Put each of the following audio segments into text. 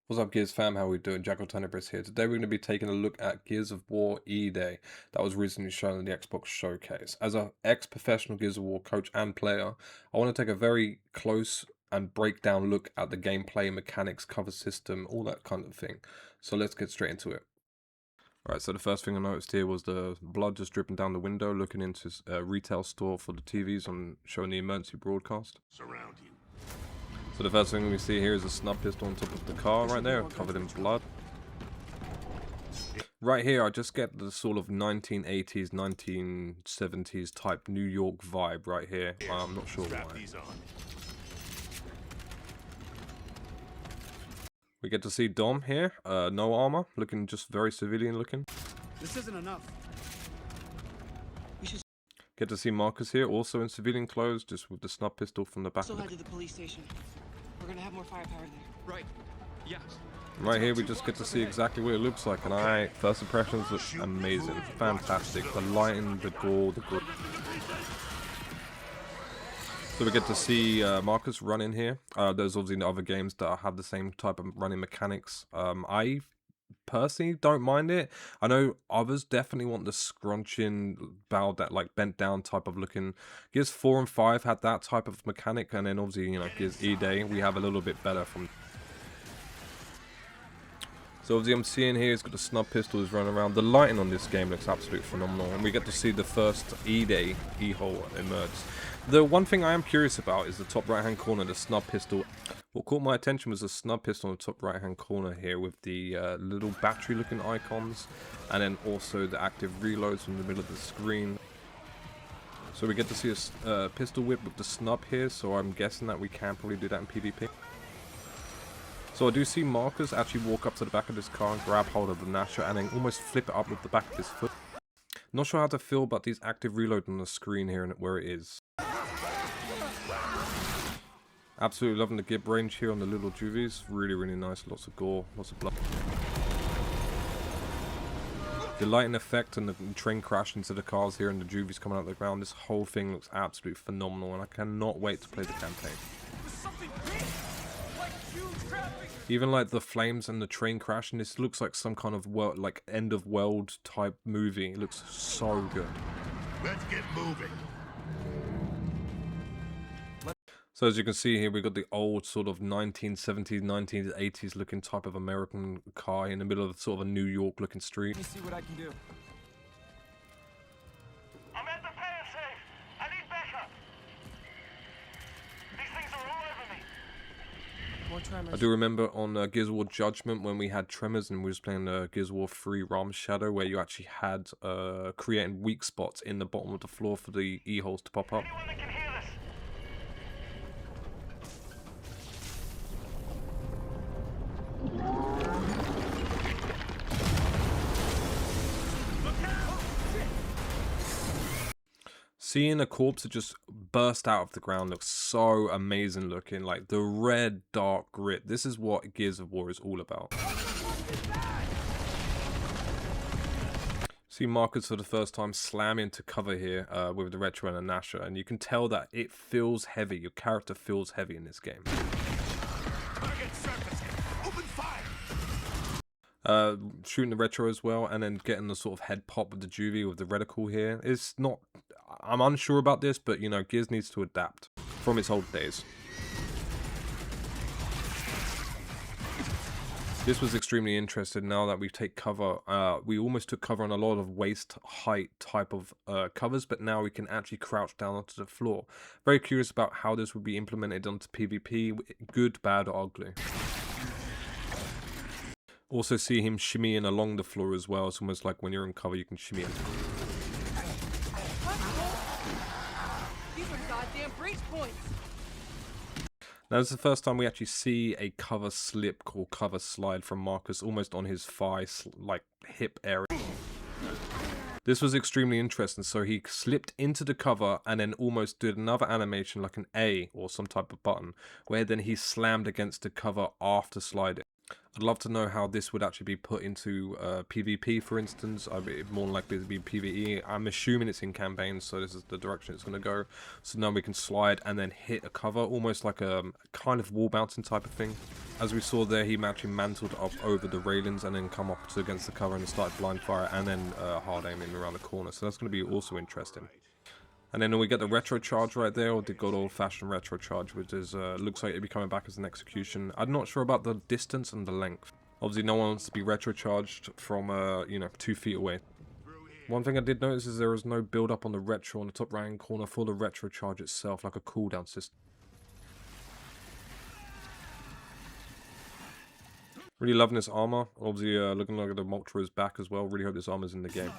What's up, Gears fam? How we doing? Jackal Tenebris here. Today we're going to be taking a look at Gears of War EDay that was recently shown in the Xbox Showcase. As an ex-professional Gears of War coach and player, I want to take a very close and breakdown look at the gameplay, mechanics, cover system, all that kind of thing. So let's get straight into it. Alright, so the first thing I noticed here was the blood just dripping down the window, looking into a retail store for the TVs and showing the emergency broadcast. Surround you. So the first thing we see here is a snub pistol on top of the car right there, covered in blood. Right here, I just get the sort of 1980s, 1970s type New York vibe right here. I'm not sure why. We get to see Dom here, no armor, looking just very civilian looking. This isn't enough. Get to see Marcus here, also in civilian clothes, just with the snub pistol from the back So of head to the police station. We're gonna have more firepower there. Right. Yes. Right here we just get to see exactly what it looks like, and first impressions look amazing, fantastic. The lighting, the gore, the gore. So we get to see Marcus run in here. There's obviously other games that have the same type of running mechanics. I personally don't mind it. I know others definitely want the scrunching, bowed, that like bent down type of looking. Gears 4 and 5 had that type of mechanic, and then obviously, you know, Gears EDay, we have a little bit better from. So obviously I'm seeing here, he's got the snub pistols running around. The lighting on this game looks absolutely phenomenal, and we get to see the first EDay e-hole emerge. The one thing I am curious about is the top right hand corner, the snub pistol. What caught my attention was the snub pistol on the top right hand corner here with the little battery looking icons, and then also the active reloads in the middle of the screen. So we get to see a pistol whip with the snub here, so I'm guessing that we can probably do that in PvP. So I do see Marcus actually walk up to the back of this car and grab hold of the Nasher and then almost flip it up with the back of his foot. Not sure how to feel about these active reload on the screen here and where it is. Absolutely loving the gib range here on the little juvies. Really nice. Lots of gore, lots of blood. The lighting effect and the train crash into the cars here and the juvies coming out of the ground. This whole thing looks absolutely phenomenal, and I cannot wait to play the campaign. Even like the flames and the train crash, and this looks like some kind of world, like end of world type movie. It looks so good. Let's get moving. So as you can see here, we got the old sort of 1970s, 1980s looking type of American car in the middle of sort of a New York looking street. Let me see what I can do. I'm at the pan safe. I need backup. These things are all over me. More tremors. I do remember on Gears of War Judgment when we had tremors and we was playing Gears of War 3 Ram's Shadow, where you actually had creating weak spots in the bottom of the floor for the e-holes to pop up. Anyone that can hear this? Seeing a corpse that just burst out of the ground looks so amazing looking. Like the red dark grit. This is what Gears of War is all about. See Marcus for the first time slam into cover here with the retro and a Nasher, and you can tell that it feels heavy. Your character feels heavy in this game. Shooting the retro as well, and then getting the sort of head pop with the juvie with the reticle here. It's not, I'm unsure about this, but you know, Gears needs to adapt from its old days. This was extremely interesting now that we take cover. We almost took cover on a lot of waist height type of covers, but now we can actually crouch down onto the floor. Very curious about how this would be implemented onto PvP, good, bad, or ugly. Also see him shimmying along the floor as well. It's almost like when you're in cover, you can shimmy it. These are goddamn breach points. Now this is the first time we actually see a cover slip or cover slide from Marcus almost on his thigh, like hip area. This was extremely interesting. So he slipped into the cover and then almost did another animation like an A or some type of button, where then he slammed against the cover after sliding. I'd love to know how this would actually be put into PvP, for instance. I'd be more likely to be PvE. I'm assuming it's in campaigns, so this is the direction it's going to go. So now we can slide and then hit a cover, almost like a kind of wall bouncing type of thing. As we saw there, he actually mantled up over the railings and then come up to against the cover and started blind fire and then hard aiming around the corner. So that's going to be also interesting. And then we get the retro charge right there, or the good old-fashioned retro charge, which is looks like it'll be coming back as an execution. I'm not sure about the distance and the length. Obviously, no one wants to be retro charged from you know, 2 feet away. One thing I did notice is there is no build-up on the retro on the top right-hand corner for the retro charge itself, like a cooldown system. Really loving this armor. Obviously, looking like the Moltra is back as well. Really hope this armor's in the game.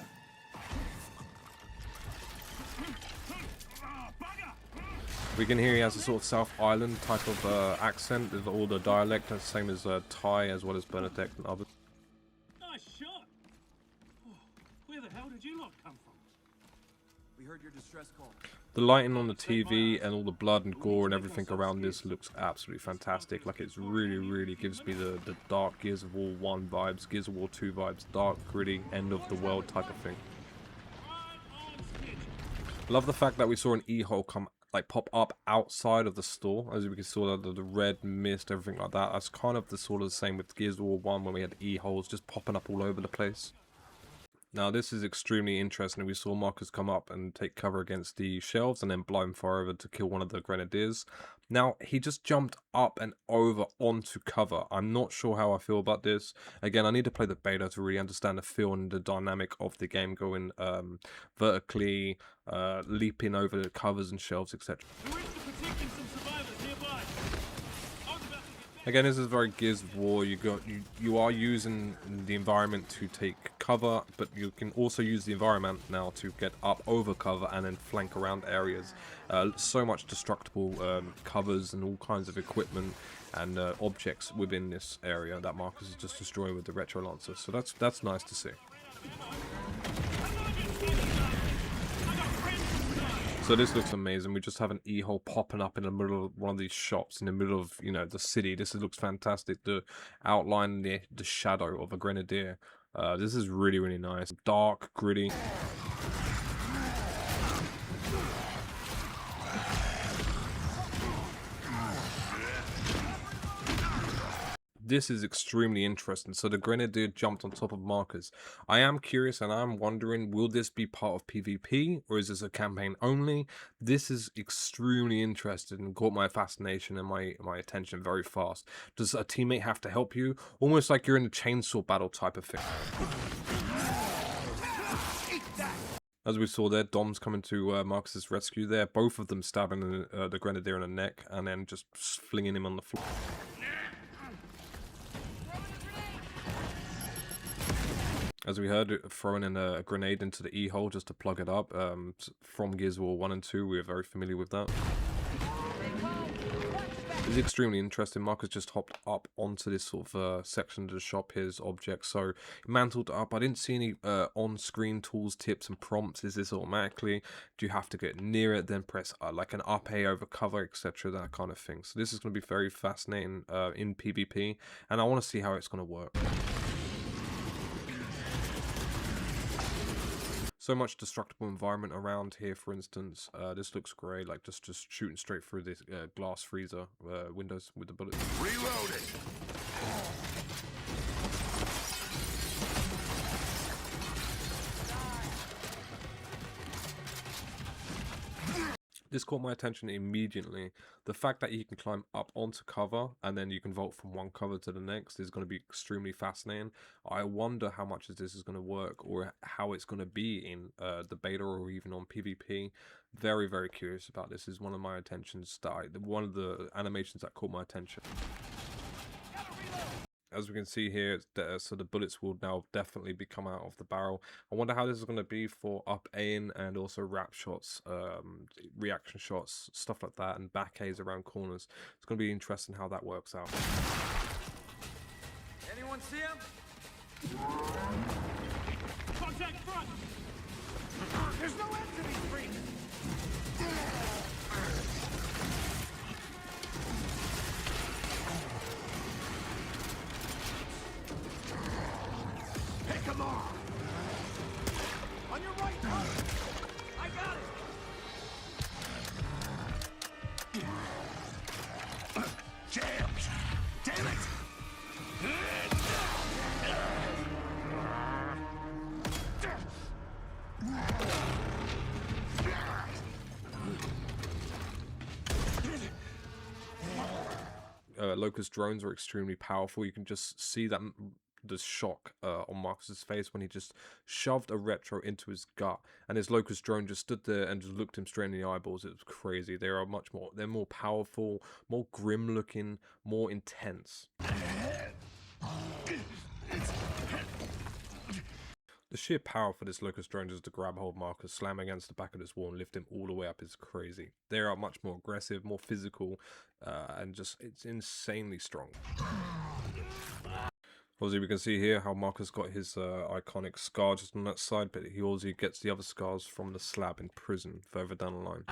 We can hear he has a sort of South Island type of accent with all the dialect, the same as Thai as well as Bernadette and others. Nice shot. Oh, where the hell did you lot come from? We heard your distress call. The lighting on the TV and all the blood and gore and everything around this looks absolutely fantastic. Like, it's really gives me the dark Gears of War 1 vibes, Gears of War 2 vibes, dark, gritty, end of the world type of thing. Love the fact that we saw an E-hole come, like, pop up outside of the store, as we can see the red mist, everything like that. That's kind of the sort of the same with Gears of War 1 when we had E-holes just popping up all over the place. Now this is extremely interesting. We saw Marcus come up and take cover against the shelves and then blind fire over to kill one of the grenadiers. Now he just jumped up and over onto cover. I'm not sure how I feel about this. Again, I need to play the beta to really understand the feel and the dynamic of the game, going vertically, leaping over the covers and shelves, etc. Again, this is very Gears of War. You are using the environment to take cover, but you can also use the environment now to get up over cover and then flank around areas. So much destructible covers and all kinds of equipment and objects within this area that Marcus is just destroying with the Retro Lancer. So that's nice to see. So this looks amazing. We just have an E-hole popping up in the middle of one of these shops in the middle of, you know, the city. This looks fantastic. The outline, the shadow of a grenadier. This is really nice. Dark, gritty. This is extremely interesting. So the grenadier jumped on top of Marcus. I am curious and I'm wondering, will this be part of PvP or is this a campaign only? This is extremely interesting and caught my fascination and my attention very fast. Does a teammate have to help you? Almost like you're in a chainsaw battle type of thing. As we saw there, Dom's coming to Marcus's rescue there. Both of them stabbing the grenadier in the neck and then just flinging him on the floor. As we heard, throwing in a grenade into the E-hole just to plug it up. From Gears of War 1 and 2, we are very familiar with that. It's extremely interesting. Marcus just hopped up onto this sort of section of the shop, his objects. So, mantled up. I didn't see any on-screen tools, tips, and prompts. Is this automatically? Do you have to get near it, then press like an up A over cover, etc., that kind of thing. So this is going to be very fascinating in PvP, and I want to see how it's going to work. So much destructible environment around here, for instance. This looks great, like just shooting straight through this glass freezer windows with the bullets. Reloading. This caught my attention immediately. The fact that you can climb up onto cover and then you can vault from one cover to the next is going to be extremely fascinating. I wonder how much of this is going to work or how it's going to be in the beta or even on PvP. Very curious about this. Is one of my attentions one of the animations that caught my attention. As we can see here, so the bullets will now definitely be come out of the barrel. I wonder how this is going to be for up A-ing and also wrap shots, reaction shots, stuff like that, and back A's around corners. It's going to be interesting how that works out. Anyone see him? Contact front! There's no end to these freaks! Locust drones are extremely powerful. You can just see that the shock on Marcus's face when he just shoved a retro into his gut, and his Locust drone just stood there and just looked him straight in the eyeballs. It was crazy. They're more powerful, more grim looking, more intense. The sheer power for this Locust drone just to grab hold Marcus, slam against the back of this wall and lift him all the way up is crazy. They are much more aggressive, more physical, and just, it's insanely strong. Obviously, we can see here how Marcus got his iconic scar just on that side, but he also gets the other scars from the slab in prison further down the line.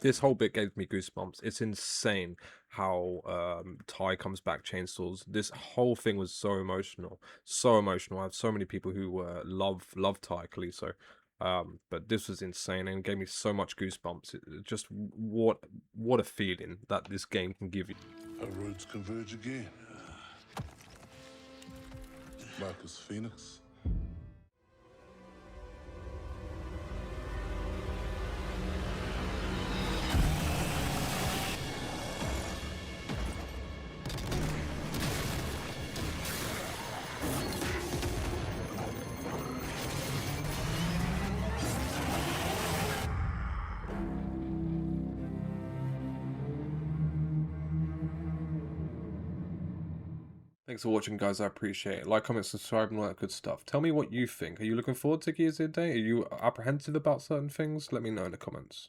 This whole bit gave me goosebumps. It's insane how Ty comes back chainsaws. This whole thing was so emotional, so emotional. I have so many people who love Ty Kaliso, but this was insane and gave me so much goosebumps. Just what a feeling that this game can give you. Our roads converge again. Marcus Phoenix. Thanks for watching, guys. I appreciate it. Like, comment, subscribe, and all that good stuff. Tell me what you think. Are you looking forward to Gears EDay? Are you apprehensive about certain things? Let me know in the comments.